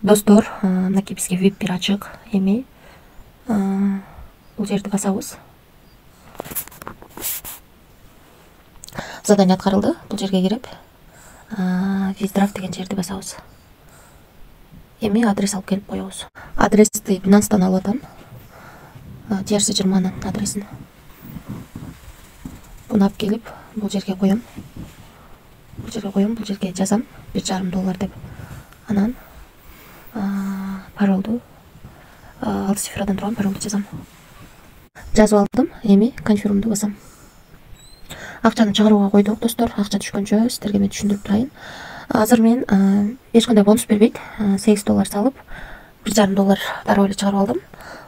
Достор, мынакей бизге VIP бир ачык. Эми бул жерди басабыз. Задание аткарылды. Бул жерге кирип, Виздрав деген жерди басабыз. Эми адрес алып келип коебуз. Адрести Binance'дан алып атам. TRC20 адресин. Буну алып келип, бул жерге коем. Бул жерге жазам $1,5 деп. Анан паролду 6 цифрадан турган паролду жазам. Жазып алдым. Эми конфирмду басам. Акчаны чыгарууга койдук, достор. Акча түшкөнчө сиздерге мен түшүндүрүп турайын. Азыр мен эч кандай бонус бербейт. $8 салып, $1,5 дароо эле чыгарып алдым.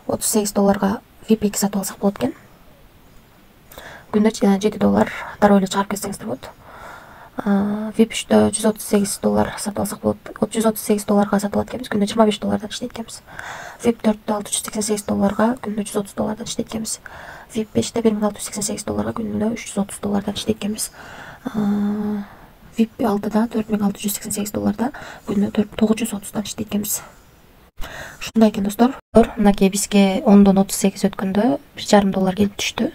$38 VIP 2 сатып алсак болот экен. Күндө $7 дароо эле чыгарып кетсеңиздер болот. VIP 3-тө $138 сатып алсак болот. $138 сатып алат экенбиз. Күндө $25 иштейт экенбиз. VIP 4-тө $688 күндө $130 иштейт экенбиз. VIP 5-те $1,688 күндө $330 иштейт экенбиз. VIP 6-да $4,688 күндө $930 иштейт экенбиз. Ушундай экен, достор. Мынакей бизге 10-дон 38 өткөндө $1,5 келип түштү.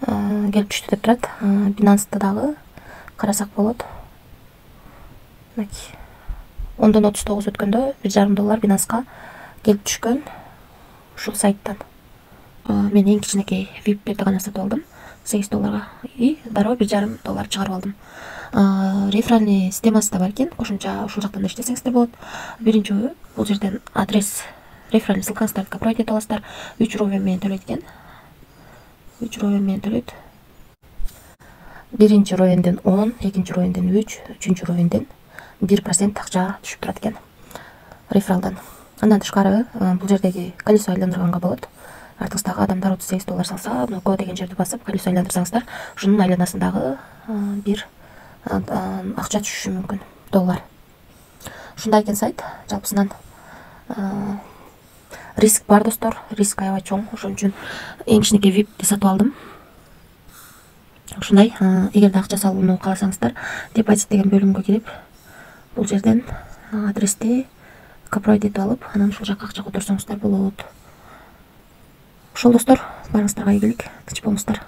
Деп турат. Binance'да дагы карасак болот. Мынакей 10-дон 39 өткөндө $1,5 Binance'га келип түшкөн. Ушул сайттан. Мен эң кичинекей VIP-терди гана сатып алдым. $8 и дароо $1,5 чыгарып алдым. Реферальный системасы да бар экен. Кошумча ушул жактан да иштесеңиздер болот. Биринчи бул жерден адрес, реферальный ссылкаңыздарды копировать эте аласыздар. 3 ровен менен төлөйт экен. 3 ровен менен төлөйт. Биринчи ровенден 10, экинчи ровенден 3, үчүнчү ровенден 1% акча түшүп турат экен рефералдан. Андан тышкары бул жердеги колесо айландырганга болот. Артыңыздагы адамдар $38 салса, go деген жерди басып, колесо айландырсаңыздар, ушунун айланасындагы бир акча түшүшү мүмкүн. $. Ушундай экен сайт. Жалпысынан риск бар, достор. Риск аябай чоң. Ошон үчүн эң кичинекей VIP-ти сатып алдым. Ушундай, эгерде акча салууну кааласаңыздар, депозит деген бөлүмгө кирип, бул жерден адрести копировать этип алып, анан ушул жакка акча которсоңуздар болот. Ошол, достор, барыңыздарга ийгилик, тынч болуңуздар.